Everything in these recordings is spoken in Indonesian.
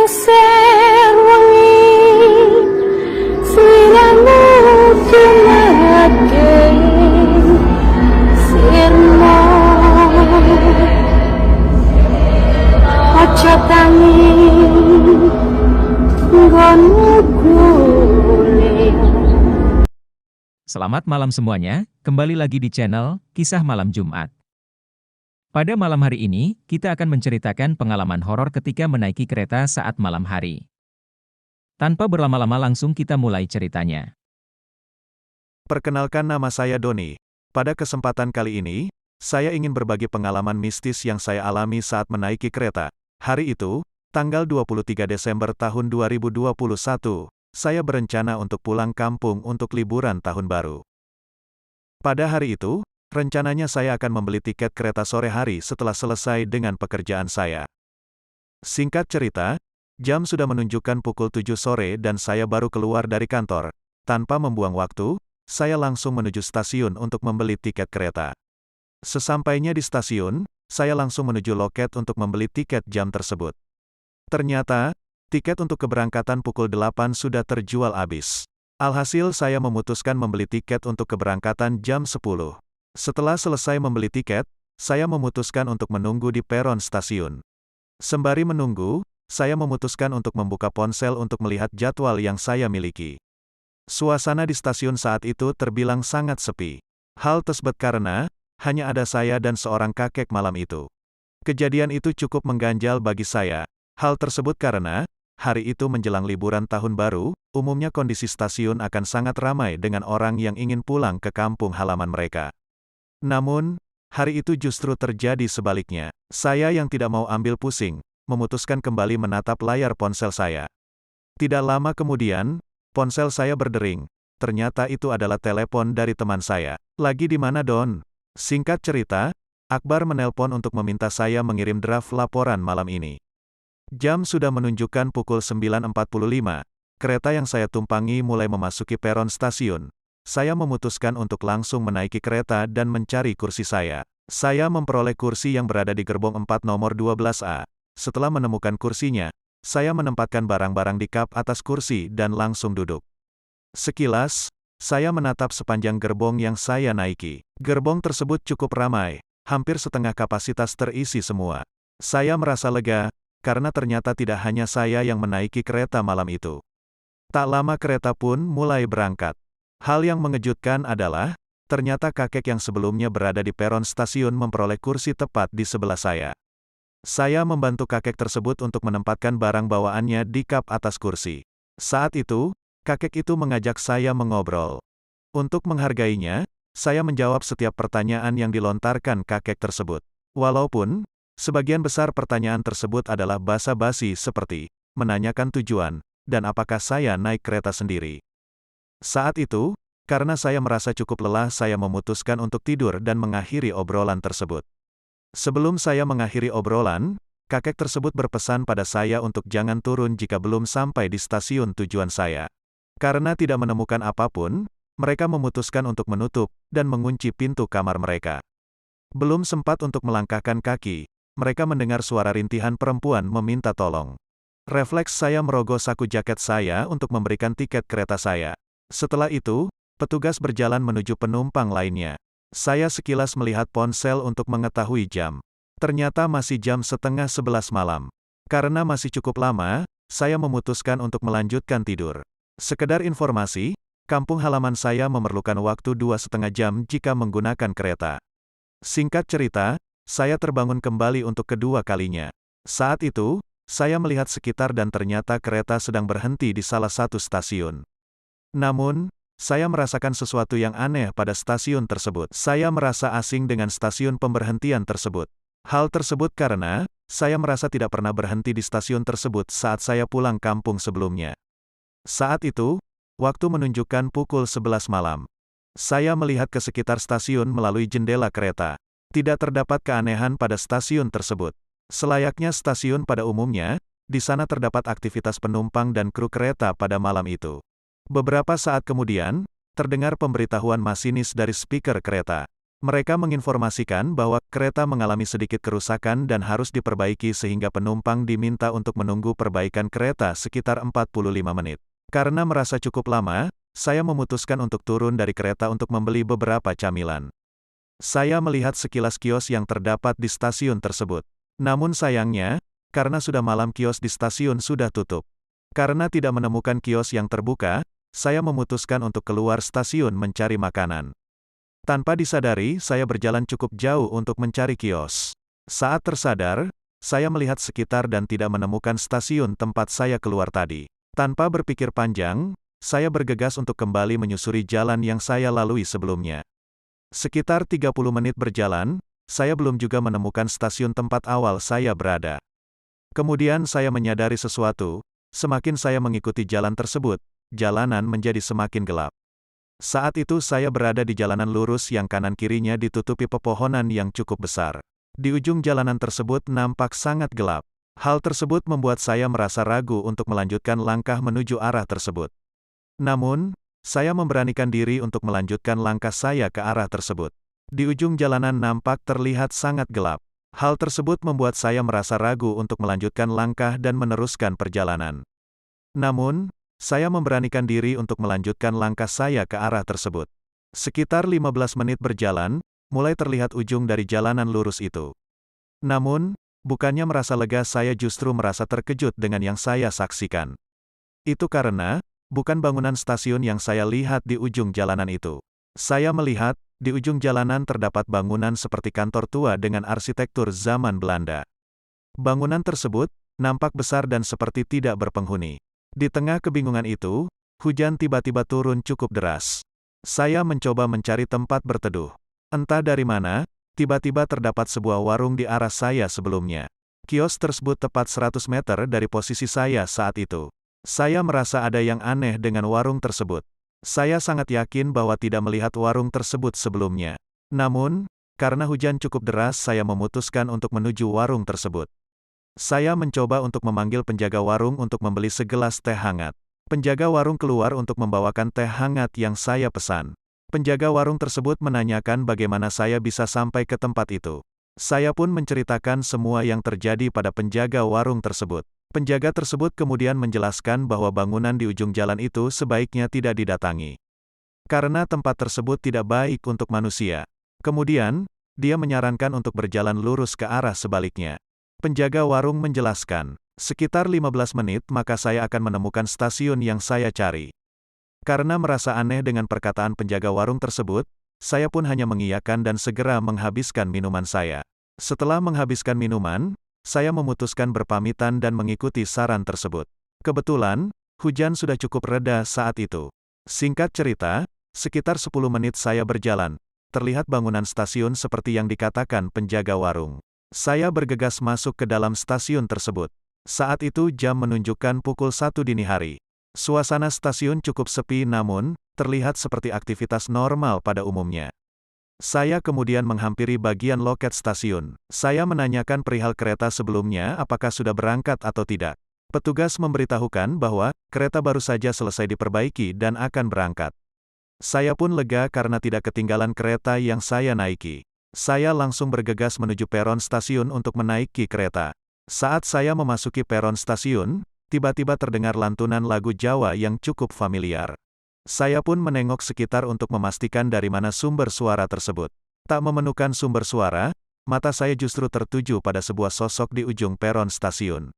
lengser wengi sliramu dumatake sirna aja tangi nggonmu guling. Selamat malam semuanya, kembali lagi di channel Kisah Malam Jumat. Pada malam hari ini, kita akan menceritakan pengalaman horor ketika menaiki kereta saat malam hari. Tanpa berlama-lama langsung kita mulai ceritanya. Perkenalkan, nama saya Doni. Pada kesempatan kali ini, saya ingin berbagi pengalaman mistis yang saya alami saat menaiki kereta. Hari itu, tanggal 23 Desember tahun 2021, saya berencana untuk pulang kampung untuk liburan tahun baru. Pada hari itu, rencananya saya akan membeli tiket kereta sore hari setelah selesai dengan pekerjaan saya. Singkat cerita, jam sudah menunjukkan pukul 7 sore dan saya baru keluar dari kantor. Tanpa membuang waktu, saya langsung menuju stasiun untuk membeli tiket kereta. Sesampainya di stasiun, saya langsung menuju loket untuk membeli tiket jam tersebut. Ternyata, tiket untuk keberangkatan pukul 8 sudah terjual habis. Alhasil saya memutuskan membeli tiket untuk keberangkatan jam 10. Setelah selesai membeli tiket, saya memutuskan untuk menunggu di peron stasiun. Sembari menunggu, saya memutuskan untuk membuka ponsel untuk melihat jadwal yang saya miliki. Suasana di stasiun saat itu terbilang sangat sepi. Hal tersebut karena, hanya ada saya dan seorang kakek malam itu. Kejadian itu cukup mengganjal bagi saya. Hal tersebut karena, hari itu menjelang liburan tahun baru, umumnya kondisi stasiun akan sangat ramai dengan orang yang ingin pulang ke kampung halaman mereka. Namun, hari itu justru terjadi sebaliknya. Saya yang tidak mau ambil pusing, memutuskan kembali menatap layar ponsel saya. Tidak lama kemudian, ponsel saya berdering. Ternyata itu adalah telepon dari teman saya. "Lagi di mana, Don?" Singkat cerita, Akbar menelpon untuk meminta saya mengirim draft laporan malam ini. Jam sudah menunjukkan pukul 9.45. Kereta yang saya tumpangi mulai memasuki peron stasiun. Saya memutuskan untuk langsung menaiki kereta dan mencari kursi saya. Saya memperoleh kursi yang berada di gerbong 4 nomor 12A. Setelah menemukan kursinya, saya menempatkan barang-barang di kap atas kursi dan langsung duduk. Sekilas, saya menatap sepanjang gerbong yang saya naiki. Gerbong tersebut cukup ramai, hampir setengah kapasitas terisi semua. Saya merasa lega, karena ternyata tidak hanya saya yang menaiki kereta malam itu. Tak lama kereta pun mulai berangkat. Hal yang mengejutkan adalah, ternyata kakek yang sebelumnya berada di peron stasiun memperoleh kursi tepat di sebelah saya. Saya membantu kakek tersebut untuk menempatkan barang bawaannya di kap atas kursi. Saat itu, kakek itu mengajak saya mengobrol. Untuk menghargainya, saya menjawab setiap pertanyaan yang dilontarkan kakek tersebut. Walaupun, sebagian besar pertanyaan tersebut adalah basa-basi seperti, menanyakan tujuan, dan apakah saya naik kereta sendiri. Saat itu, karena saya merasa cukup lelah, saya memutuskan untuk tidur dan mengakhiri obrolan tersebut. Sebelum saya mengakhiri obrolan, kakek tersebut berpesan pada saya untuk jangan turun jika belum sampai di stasiun tujuan saya. Karena tidak menemukan apapun, mereka memutuskan untuk menutup dan mengunci pintu kamar mereka. Belum sempat untuk melangkahkan kaki, mereka mendengar suara rintihan perempuan meminta tolong. Refleks saya merogoh saku jaket saya untuk memberikan tiket kereta saya. Setelah itu, petugas berjalan menuju penumpang lainnya. Saya sekilas melihat ponsel untuk mengetahui jam. Ternyata masih jam 10:30 malam. Karena masih cukup lama, saya memutuskan untuk melanjutkan tidur. Sekedar informasi, kampung halaman saya memerlukan waktu 2,5 jam jika menggunakan kereta. Singkat cerita, saya terbangun kembali untuk kedua kalinya. Saat itu, saya melihat sekitar dan ternyata kereta sedang berhenti di salah satu stasiun. Namun, saya merasakan sesuatu yang aneh pada stasiun tersebut. Saya merasa asing dengan stasiun pemberhentian tersebut. Hal tersebut karena, saya merasa tidak pernah berhenti di stasiun tersebut saat saya pulang kampung sebelumnya. Saat itu, waktu menunjukkan pukul 11 malam. Saya melihat ke sekitar stasiun melalui jendela kereta. Tidak terdapat keanehan pada stasiun tersebut. Selayaknya stasiun pada umumnya, di sana terdapat aktivitas penumpang dan kru kereta pada malam itu. Beberapa saat kemudian, terdengar pemberitahuan masinis dari speaker kereta. Mereka menginformasikan bahwa kereta mengalami sedikit kerusakan dan harus diperbaiki sehingga penumpang diminta untuk menunggu perbaikan kereta sekitar 45 menit. Karena merasa cukup lama, saya memutuskan untuk turun dari kereta untuk membeli beberapa camilan. Saya melihat sekilas kios yang terdapat di stasiun tersebut. Namun sayangnya, karena sudah malam kios di stasiun sudah tutup. Karena tidak menemukan kios yang terbuka, saya memutuskan untuk keluar stasiun mencari makanan. Tanpa disadari, saya berjalan cukup jauh untuk mencari kios. Saat tersadar, saya melihat sekitar dan tidak menemukan stasiun tempat saya keluar tadi. Tanpa berpikir panjang, saya bergegas untuk kembali menyusuri jalan yang saya lalui sebelumnya. Sekitar 30 menit berjalan, saya belum juga menemukan stasiun tempat awal saya berada. Kemudian saya menyadari sesuatu, semakin saya mengikuti jalan tersebut, jalanan menjadi semakin gelap. Saat itu saya berada di jalanan lurus yang kanan-kirinya ditutupi pepohonan yang cukup besar. Di ujung jalanan tersebut nampak sangat gelap. Hal tersebut membuat saya merasa ragu untuk melanjutkan langkah menuju arah tersebut. Namun, saya memberanikan diri untuk melanjutkan langkah saya ke arah tersebut. Di ujung jalanan nampak terlihat sangat gelap. Hal tersebut membuat saya merasa ragu untuk melanjutkan langkah dan meneruskan perjalanan. Namun, saya memberanikan diri untuk melanjutkan langkah saya ke arah tersebut. Sekitar 15 menit berjalan, mulai terlihat ujung dari jalanan lurus itu. Namun, bukannya merasa lega, saya justru merasa terkejut dengan yang saya saksikan. Itu karena, bukan bangunan stasiun yang saya lihat di ujung jalanan itu. Saya melihat, di ujung jalanan terdapat bangunan seperti kantor tua dengan arsitektur zaman Belanda. Bangunan tersebut nampak besar dan seperti tidak berpenghuni. Di tengah kebingungan itu, hujan tiba-tiba turun cukup deras. Saya mencoba mencari tempat berteduh. Entah dari mana, tiba-tiba terdapat sebuah warung di arah saya sebelumnya. Kios tersebut tepat 100 meter dari posisi saya saat itu. Saya merasa ada yang aneh dengan warung tersebut. Saya sangat yakin bahwa tidak melihat warung tersebut sebelumnya. Namun, karena hujan cukup deras, saya memutuskan untuk menuju warung tersebut. Saya mencoba untuk memanggil penjaga warung untuk membeli segelas teh hangat. Penjaga warung keluar untuk membawakan teh hangat yang saya pesan. Penjaga warung tersebut menanyakan bagaimana saya bisa sampai ke tempat itu. Saya pun menceritakan semua yang terjadi pada penjaga warung tersebut. Penjaga tersebut kemudian menjelaskan bahwa bangunan di ujung jalan itu sebaiknya tidak didatangi. Karena tempat tersebut tidak baik untuk manusia. Kemudian, dia menyarankan untuk berjalan lurus ke arah sebaliknya. Penjaga warung menjelaskan, sekitar 15 menit maka saya akan menemukan stasiun yang saya cari. Karena merasa aneh dengan perkataan penjaga warung tersebut, saya pun hanya mengiyakan dan segera menghabiskan minuman saya. Setelah menghabiskan minuman, saya memutuskan berpamitan dan mengikuti saran tersebut. Kebetulan, hujan sudah cukup reda saat itu. Singkat cerita, sekitar 10 menit saya berjalan. Terlihat bangunan stasiun seperti yang dikatakan penjaga warung. Saya bergegas masuk ke dalam stasiun tersebut. Saat itu jam menunjukkan pukul 1 dini hari. Suasana stasiun cukup sepi namun, terlihat seperti aktivitas normal pada umumnya. Saya kemudian menghampiri bagian loket stasiun. Saya menanyakan perihal kereta sebelumnya apakah sudah berangkat atau tidak. Petugas memberitahukan bahwa, kereta baru saja selesai diperbaiki dan akan berangkat. Saya pun lega karena tidak ketinggalan kereta yang saya naiki. Saya langsung bergegas menuju peron stasiun untuk menaiki kereta. Saat saya memasuki peron stasiun, tiba-tiba terdengar lantunan lagu Jawa yang cukup familiar. Saya pun menengok sekitar untuk memastikan dari mana sumber suara tersebut. Tak memenukan sumber suara, mata saya justru tertuju pada sebuah sosok di ujung peron stasiun.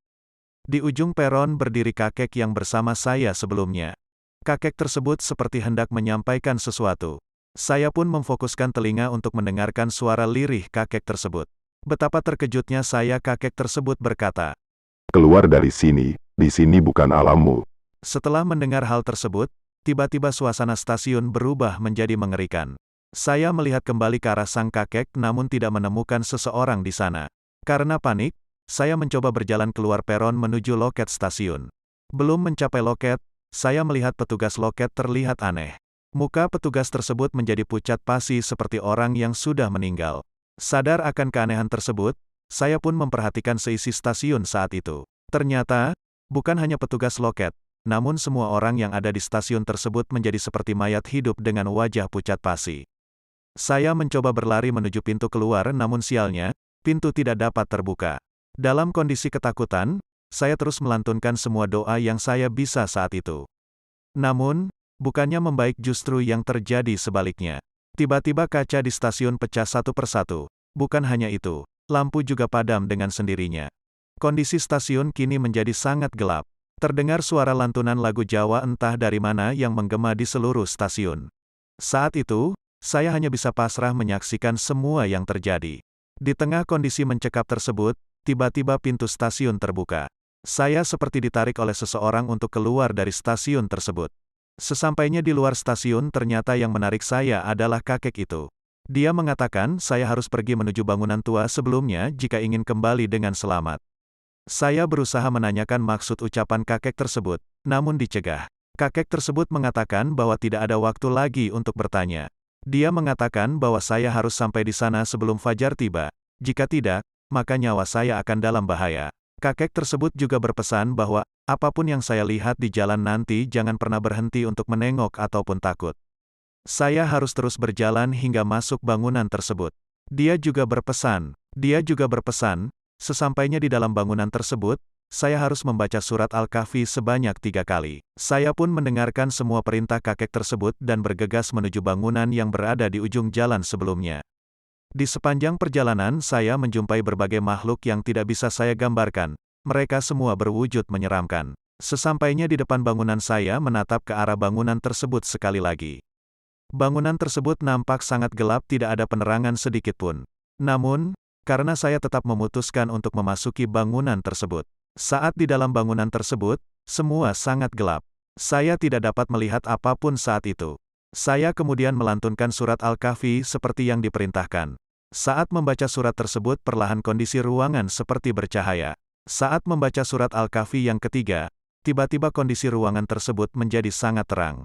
Di ujung peron berdiri kakek yang bersama saya sebelumnya. Kakek tersebut seperti hendak menyampaikan sesuatu. Saya pun memfokuskan telinga untuk mendengarkan suara lirih kakek tersebut. Betapa terkejutnya saya, kakek tersebut berkata, "Keluar dari sini, di sini bukan alammu." Setelah mendengar hal tersebut, tiba-tiba suasana stasiun berubah menjadi mengerikan. Saya melihat kembali ke arah sang kakek namun tidak menemukan seseorang di sana. Karena panik, saya mencoba berjalan keluar peron menuju loket stasiun. Belum mencapai loket, saya melihat petugas loket terlihat aneh. Muka petugas tersebut menjadi pucat pasi seperti orang yang sudah meninggal. Sadar akan keanehan tersebut, saya pun memperhatikan seisi stasiun saat itu. Ternyata, bukan hanya petugas loket, namun semua orang yang ada di stasiun tersebut menjadi seperti mayat hidup dengan wajah pucat pasi. Saya mencoba berlari menuju pintu keluar namun sialnya, pintu tidak dapat terbuka. Dalam kondisi ketakutan, saya terus melantunkan semua doa yang saya bisa saat itu. Namun, bukannya membaik justru yang terjadi sebaliknya. Tiba-tiba kaca di stasiun pecah satu persatu. Bukan hanya itu, lampu juga padam dengan sendirinya. Kondisi stasiun kini menjadi sangat gelap. Terdengar suara lantunan lagu Jawa entah dari mana yang menggema di seluruh stasiun. Saat itu, saya hanya bisa pasrah menyaksikan semua yang terjadi. Di tengah kondisi mencekam tersebut, tiba-tiba pintu stasiun terbuka. Saya seperti ditarik oleh seseorang untuk keluar dari stasiun tersebut. Sesampainya di luar stasiun ternyata yang menarik saya adalah kakek itu. Dia mengatakan saya harus pergi menuju bangunan tua sebelumnya jika ingin kembali dengan selamat. Saya berusaha menanyakan maksud ucapan kakek tersebut, namun dicegah. Kakek tersebut mengatakan bahwa tidak ada waktu lagi untuk bertanya. Dia mengatakan bahwa saya harus sampai di sana sebelum fajar tiba. Jika tidak, maka nyawa saya akan dalam bahaya. Kakek tersebut juga berpesan bahwa, apapun yang saya lihat di jalan nanti jangan pernah berhenti untuk menengok ataupun takut. Saya harus terus berjalan hingga masuk bangunan tersebut. Dia juga berpesan, sesampainya di dalam bangunan tersebut, saya harus membaca surat Al-Kahfi sebanyak 3 kali. Saya pun mendengarkan semua perintah kakek tersebut dan bergegas menuju bangunan yang berada di ujung jalan sebelumnya. Di sepanjang perjalanan saya menjumpai berbagai makhluk yang tidak bisa saya gambarkan. Mereka semua berwujud menyeramkan. Sesampainya di depan bangunan saya menatap ke arah bangunan tersebut sekali lagi. Bangunan tersebut nampak sangat gelap, tidak ada penerangan sedikit pun. Namun, karena saya tetap memutuskan untuk memasuki bangunan tersebut. Saat di dalam bangunan tersebut, semua sangat gelap. Saya tidak dapat melihat apapun saat itu. Saya kemudian melantunkan surat Al-Kahfi seperti yang diperintahkan. Saat membaca surat tersebut perlahan kondisi ruangan seperti bercahaya. Saat membaca surat Al-Kahfi yang ketiga, tiba-tiba kondisi ruangan tersebut menjadi sangat terang.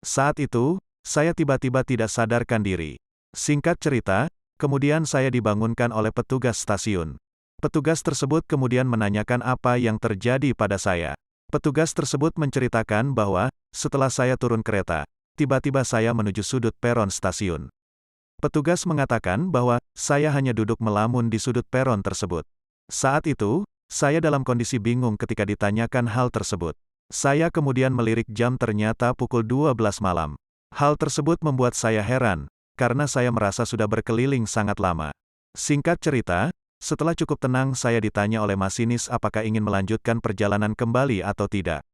Saat itu, saya tiba-tiba tidak sadarkan diri. Singkat cerita, kemudian saya dibangunkan oleh petugas stasiun. Petugas tersebut kemudian menanyakan apa yang terjadi pada saya. Petugas tersebut menceritakan bahwa, setelah saya turun kereta, tiba-tiba saya menuju sudut peron stasiun. Petugas mengatakan bahwa, saya hanya duduk melamun di sudut peron tersebut. Saat itu, saya dalam kondisi bingung ketika ditanyakan hal tersebut. Saya kemudian melirik jam, ternyata pukul 12 malam. Hal tersebut membuat saya heran, karena saya merasa sudah berkeliling sangat lama. Singkat cerita, setelah cukup tenang saya ditanya oleh masinis apakah ingin melanjutkan perjalanan kembali atau tidak.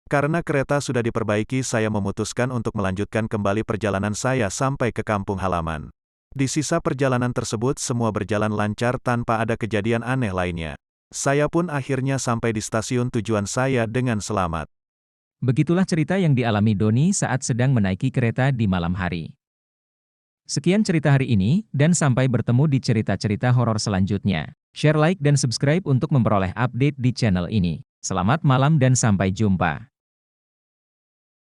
Karena kereta sudah diperbaiki, saya memutuskan untuk melanjutkan kembali perjalanan saya sampai ke kampung halaman. Di sisa perjalanan tersebut semua berjalan lancar tanpa ada kejadian aneh lainnya. Saya pun akhirnya sampai di stasiun tujuan saya dengan selamat. Begitulah cerita yang dialami Doni saat sedang menaiki kereta di malam hari. Sekian cerita hari ini, dan sampai bertemu di cerita-cerita horor selanjutnya. Share, like, dan subscribe untuk memperoleh update di channel ini. Selamat malam dan sampai jumpa.